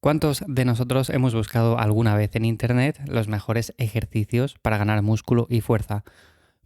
¿Cuántos de nosotros hemos buscado alguna vez en Internet los mejores ejercicios para ganar músculo y fuerza?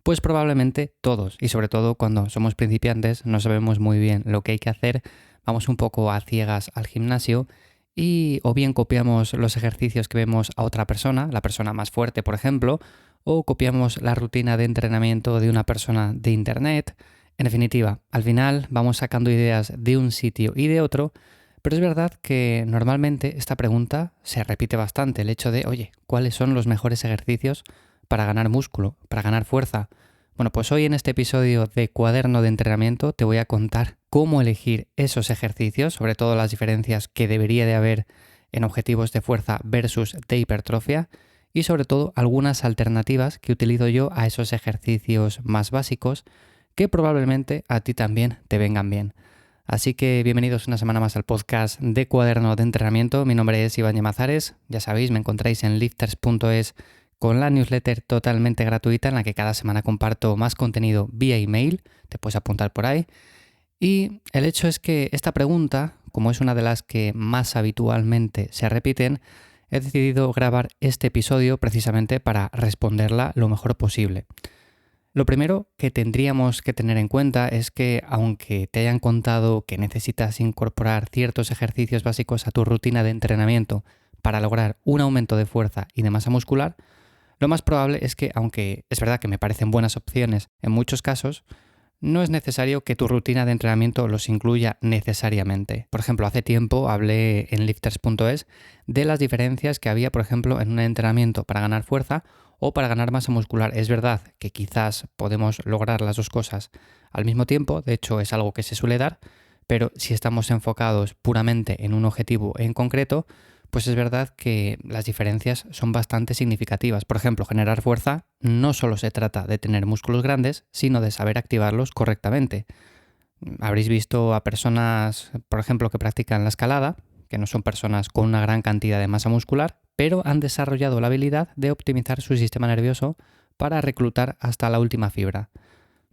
Pues probablemente todos, y sobre todo cuando somos principiantes no sabemos muy bien lo que hay que hacer, vamos un poco a ciegas al gimnasio y o bien copiamos los ejercicios que vemos a otra persona, la persona más fuerte por ejemplo, o copiamos la rutina de entrenamiento de una persona de Internet. En definitiva, al final vamos sacando ideas de un sitio y de otro. Pero es verdad que normalmente esta pregunta se repite bastante, el hecho de, oye, ¿cuáles son los mejores ejercicios para ganar músculo, para ganar fuerza? Bueno, pues hoy en este episodio de Cuaderno de Entrenamiento te voy a contar cómo elegir esos ejercicios, sobre todo las diferencias que debería de haber en objetivos de fuerza versus de hipertrofia y sobre todo algunas alternativas que utilizo yo a esos ejercicios más básicos que probablemente a ti también te vengan bien. Así que bienvenidos una semana más al podcast de Cuaderno de Entrenamiento. Mi nombre es Iván Llamazares. Ya sabéis, me encontráis en lifters.es con la newsletter totalmente gratuita en la que cada semana comparto más contenido vía email. Te puedes apuntar por ahí. Y el hecho es que esta pregunta, como es una de las que más habitualmente se repiten, he decidido grabar este episodio precisamente para responderla lo mejor posible. Lo primero que tendríamos que tener en cuenta es que aunque te hayan contado que necesitas incorporar ciertos ejercicios básicos a tu rutina de entrenamiento para lograr un aumento de fuerza y de masa muscular, lo más probable es que, aunque es verdad que me parecen buenas opciones en muchos casos, no es necesario que tu rutina de entrenamiento los incluya necesariamente. Por ejemplo, hace tiempo hablé en lifters.es de las diferencias que había, por ejemplo, en un entrenamiento para ganar fuerza o para ganar masa muscular. Es verdad que quizás podemos lograr las dos cosas al mismo tiempo, de hecho es algo que se suele dar, pero si estamos enfocados puramente en un objetivo en concreto, pues es verdad que las diferencias son bastante significativas. Por ejemplo, generar fuerza no solo se trata de tener músculos grandes, sino de saber activarlos correctamente. Habréis visto a personas, por ejemplo, que practican la escalada, que no son personas con una gran cantidad de masa muscular, pero han desarrollado la habilidad de optimizar su sistema nervioso para reclutar hasta la última fibra.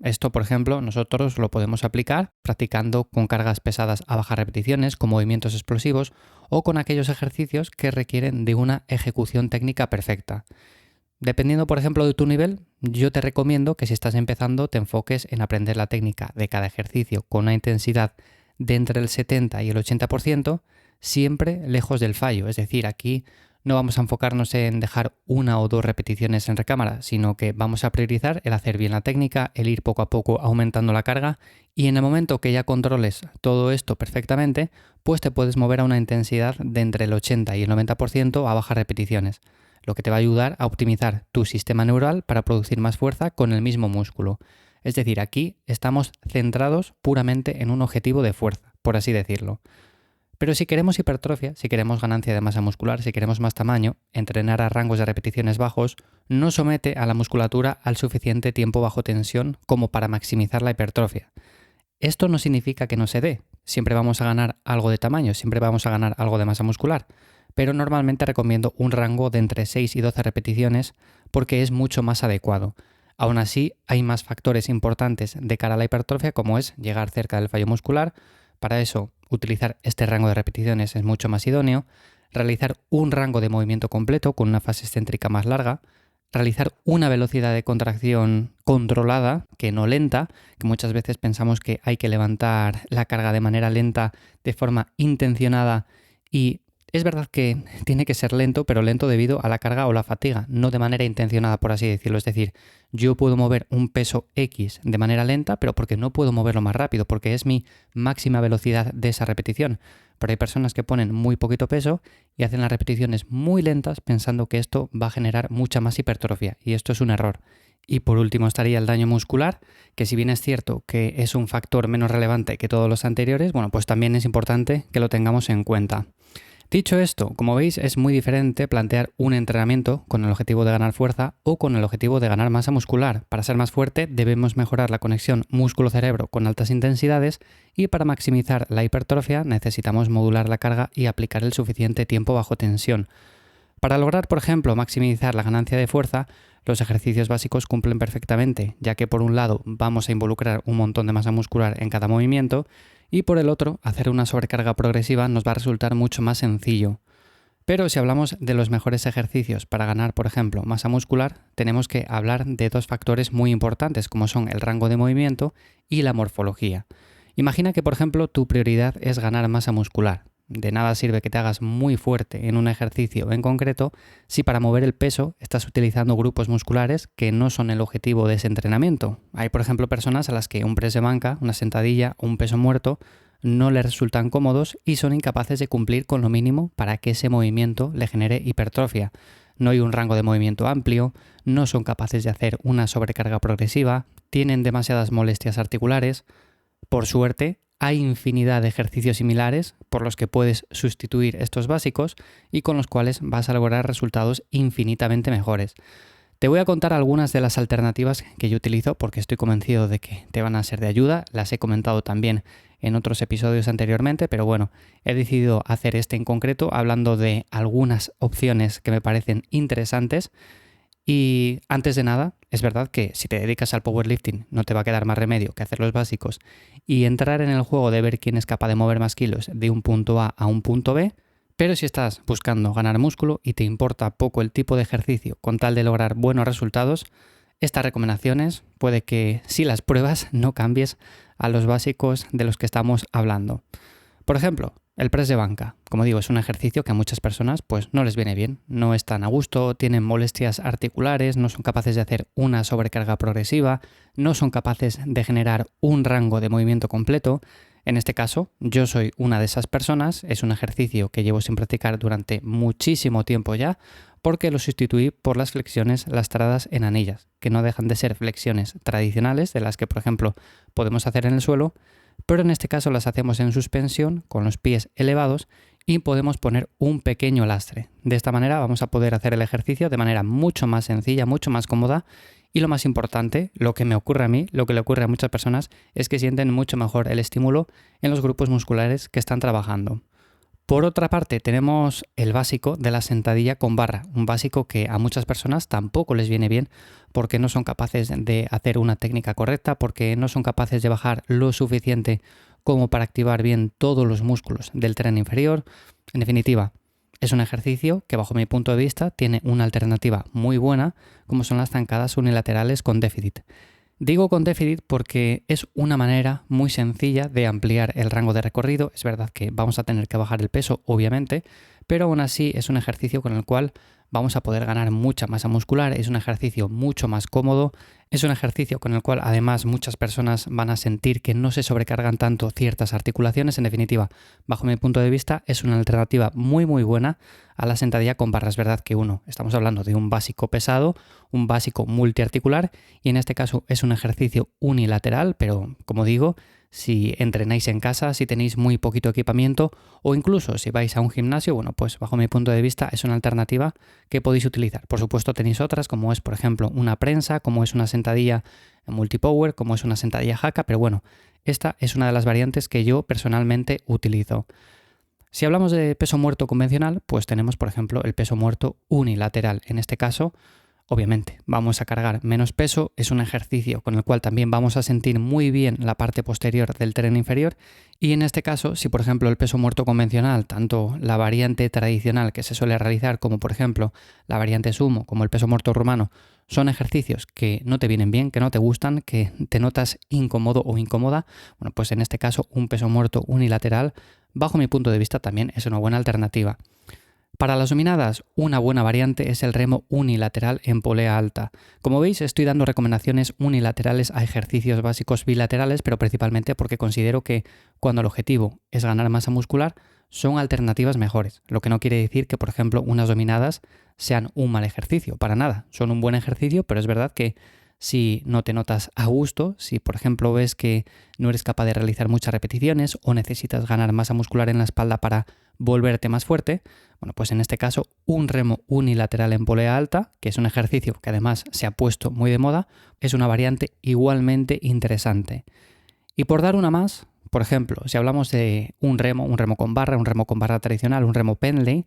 Esto, por ejemplo, nosotros lo podemos aplicar practicando con cargas pesadas a bajas repeticiones, con movimientos explosivos o con aquellos ejercicios que requieren de una ejecución técnica perfecta. Dependiendo, por ejemplo, de tu nivel, yo te recomiendo que si estás empezando te enfoques en aprender la técnica de cada ejercicio con una intensidad de entre el 70 y el 80%, siempre lejos del fallo. Es decir, aquí no vamos a enfocarnos en dejar una o dos repeticiones en recámara, sino que vamos a priorizar el hacer bien la técnica, el ir poco a poco aumentando la carga y en el momento que ya controles todo esto perfectamente, pues te puedes mover a una intensidad de entre el 80 y el 90% a bajas repeticiones, lo que te va a ayudar a optimizar tu sistema neural para producir más fuerza con el mismo músculo. Es decir, aquí estamos centrados puramente en un objetivo de fuerza, por así decirlo. Pero si queremos hipertrofia, si queremos ganancia de masa muscular, si queremos más tamaño, entrenar a rangos de repeticiones bajos no somete a la musculatura al suficiente tiempo bajo tensión como para maximizar la hipertrofia. Esto no significa que no se dé, siempre vamos a ganar algo de tamaño, siempre vamos a ganar algo de masa muscular, pero normalmente recomiendo un rango de entre 6 y 12 repeticiones porque es mucho más adecuado. Aún así, hay más factores importantes de cara a la hipertrofia como es llegar cerca del fallo muscular. Para eso, utilizar este rango de repeticiones es mucho más idóneo, realizar un rango de movimiento completo con una fase excéntrica más larga, realizar una velocidad de contracción controlada, que no lenta, que muchas veces pensamos que hay que levantar la carga de manera lenta, de forma intencionada y es verdad que tiene que ser lento, pero lento debido a la carga o la fatiga, no de manera intencionada, por así decirlo. Es decir, yo puedo mover un peso X de manera lenta, pero porque no puedo moverlo más rápido, porque es mi máxima velocidad de esa repetición. Pero hay personas que ponen muy poquito peso y hacen las repeticiones muy lentas pensando que esto va a generar mucha más hipertrofia, y esto es un error. Y por último estaría el daño muscular, que si bien es cierto que es un factor menos relevante que todos los anteriores, bueno, pues también es importante que lo tengamos en cuenta. Dicho esto, como veis, es muy diferente plantear un entrenamiento con el objetivo de ganar fuerza o con el objetivo de ganar masa muscular. Para ser más fuerte debemos mejorar la conexión músculo-cerebro con altas intensidades y para maximizar la hipertrofia necesitamos modular la carga y aplicar el suficiente tiempo bajo tensión. Para lograr, por ejemplo, maximizar la ganancia de fuerza, los ejercicios básicos cumplen perfectamente, ya que por un lado vamos a involucrar un montón de masa muscular en cada movimiento y por el otro, hacer una sobrecarga progresiva nos va a resultar mucho más sencillo. Pero si hablamos de los mejores ejercicios para ganar, por ejemplo, masa muscular, tenemos que hablar de dos factores muy importantes, como son el rango de movimiento y la morfología. Imagina que, por ejemplo, tu prioridad es ganar masa muscular. De nada sirve que te hagas muy fuerte en un ejercicio en concreto si para mover el peso estás utilizando grupos musculares que no son el objetivo de ese entrenamiento. Hay, por ejemplo, personas a las que un press de banca, una sentadilla o un peso muerto no les resultan cómodos y son incapaces de cumplir con lo mínimo para que ese movimiento le genere hipertrofia. No hay un rango de movimiento amplio, no son capaces de hacer una sobrecarga progresiva, tienen demasiadas molestias articulares. Por suerte, hay infinidad de ejercicios similares por los que puedes sustituir estos básicos y con los cuales vas a lograr resultados infinitamente mejores. Te voy a contar algunas de las alternativas que yo utilizo porque estoy convencido de que te van a ser de ayuda. Las he comentado también en otros episodios anteriormente, pero bueno, he decidido hacer este en concreto hablando de algunas opciones que me parecen interesantes. Y antes de nada, es verdad que si te dedicas al powerlifting no te va a quedar más remedio que hacer los básicos y entrar en el juego de ver quién es capaz de mover más kilos de un punto A un punto B. Pero si estás buscando ganar músculo y te importa poco el tipo de ejercicio con tal de lograr buenos resultados, estas recomendaciones puede que si las pruebas no cambies a los básicos de los que estamos hablando. Por ejemplo, el press de banca. Como digo, es un ejercicio que a muchas personas pues no les viene bien, no están a gusto, tienen molestias articulares, no son capaces de hacer una sobrecarga progresiva, no son capaces de generar un rango de movimiento completo. En este caso, yo soy una de esas personas, es un ejercicio que llevo sin practicar durante muchísimo tiempo ya, porque lo sustituí por las flexiones lastradas en anillas, que no dejan de ser flexiones tradicionales, de las que, por ejemplo, podemos hacer en el suelo, pero en este caso las hacemos en suspensión, con los pies elevados, y podemos poner un pequeño lastre. De esta manera vamos a poder hacer el ejercicio de manera mucho más sencilla, mucho más cómoda. Y lo más importante, lo que me ocurre a mí, lo que le ocurre a muchas personas, es que sienten mucho mejor el estímulo en los grupos musculares que están trabajando. Por otra parte, tenemos el básico de la sentadilla con barra, un básico que a muchas personas tampoco les viene bien porque no son capaces de hacer una técnica correcta, porque no son capaces de bajar lo suficiente como para activar bien todos los músculos del tren inferior. En definitiva, es un ejercicio que bajo mi punto de vista tiene una alternativa muy buena, como son las zancadas unilaterales con déficit. Digo con déficit porque es una manera muy sencilla de ampliar el rango de recorrido. Es verdad que vamos a tener que bajar el peso, obviamente, pero aún así es un ejercicio con el cual vamos a poder ganar mucha masa muscular, es un ejercicio mucho más cómodo, es un ejercicio con el cual además muchas personas van a sentir que no se sobrecargan tanto ciertas articulaciones. En definitiva, bajo mi punto de vista es una alternativa muy buena a la sentadilla con barra. Es verdad que estamos hablando de un básico pesado, un básico multiarticular y en este caso es un ejercicio unilateral, pero como digo, si entrenáis en casa, si tenéis muy poquito equipamiento o incluso si vais a un gimnasio, bueno, pues bajo mi punto de vista es una alternativa que podéis utilizar. Por supuesto tenéis otras como es por ejemplo una prensa, como es una sentadilla multipower, como es una sentadilla haka, pero bueno, esta es una de las variantes que yo personalmente utilizo. Si hablamos de peso muerto convencional, pues tenemos por ejemplo el peso muerto unilateral. En este caso, obviamente, vamos a cargar menos peso, es un ejercicio con el cual también vamos a sentir muy bien la parte posterior del tren inferior y en este caso, si por ejemplo el peso muerto convencional, tanto la variante tradicional que se suele realizar como por ejemplo la variante sumo, como el peso muerto rumano, son ejercicios que no te vienen bien, que no te gustan, que te notas incómodo o incómoda, bueno, pues en este caso un peso muerto unilateral, bajo mi punto de vista también es una buena alternativa. Para las dominadas, una buena variante es el remo unilateral en polea alta. Como veis, estoy dando recomendaciones unilaterales a ejercicios básicos bilaterales, pero principalmente porque considero que cuando el objetivo es ganar masa muscular, son alternativas mejores. Lo que no quiere decir que, por ejemplo, unas dominadas sean un mal ejercicio, para nada. Son un buen ejercicio, pero es verdad que si no te notas a gusto, si por ejemplo ves que no eres capaz de realizar muchas repeticiones o necesitas ganar masa muscular en la espalda para volverte más fuerte, bueno, pues en este caso un remo unilateral en polea alta, que es un ejercicio que además se ha puesto muy de moda, es una variante igualmente interesante. Y por dar una más, por ejemplo, si hablamos de un remo con barra tradicional, un remo Pendlay,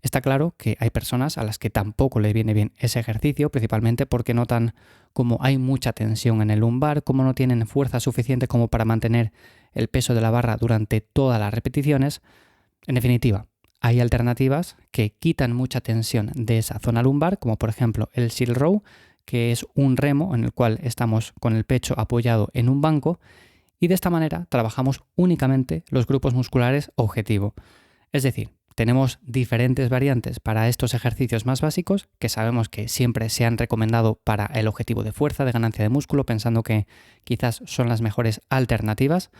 está claro que hay personas a las que tampoco le viene bien ese ejercicio, principalmente porque notan como hay mucha tensión en el lumbar, como no tienen fuerza suficiente como para mantener el peso de la barra durante todas las repeticiones. En definitiva, hay alternativas que quitan mucha tensión de esa zona lumbar, como por ejemplo el Shield Row, que es un remo en el cual estamos con el pecho apoyado en un banco y de esta manera trabajamos únicamente los grupos musculares objetivo. Es decir, tenemos diferentes variantes para estos ejercicios más básicos que sabemos que siempre se han recomendado para el objetivo de fuerza, de ganancia de músculo, pensando que quizás son las mejores alternativas.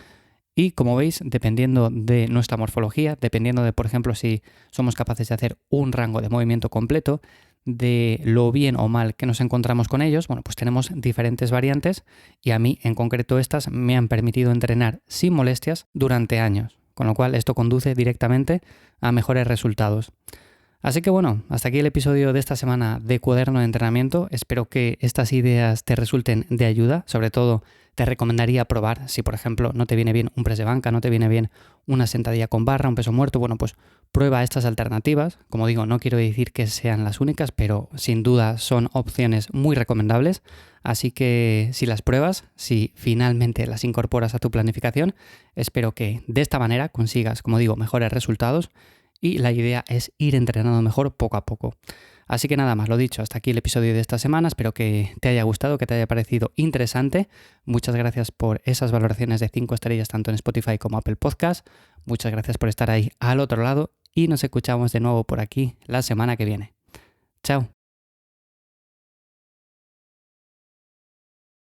Y como veis, dependiendo de nuestra morfología, dependiendo de, por ejemplo, si somos capaces de hacer un rango de movimiento completo, de lo bien o mal que nos encontramos con ellos, bueno, pues tenemos diferentes variantes y a mí en concreto estas me han permitido entrenar sin molestias durante años, con lo cual esto conduce directamente a mejores resultados. Así que bueno, hasta aquí el episodio de esta semana de Cuaderno de Entrenamiento. Espero que estas ideas te resulten de ayuda. Sobre todo te recomendaría probar si por ejemplo no te viene bien un press de banca, no te viene bien una sentadilla con barra, un peso muerto, bueno pues prueba estas alternativas. Como digo, no quiero decir que sean las únicas, pero sin duda son opciones muy recomendables. Así que si las pruebas, si finalmente las incorporas a tu planificación, espero que de esta manera consigas, como digo, mejores resultados. Y la idea es ir entrenando mejor poco a poco. Así que nada más, lo dicho, hasta aquí el episodio de esta semana. Espero que te haya gustado, que te haya parecido interesante. Muchas gracias por esas valoraciones de 5 estrellas tanto en Spotify como Apple Podcast. Muchas gracias por estar ahí al otro lado y nos escuchamos de nuevo por aquí la semana que viene. Chao.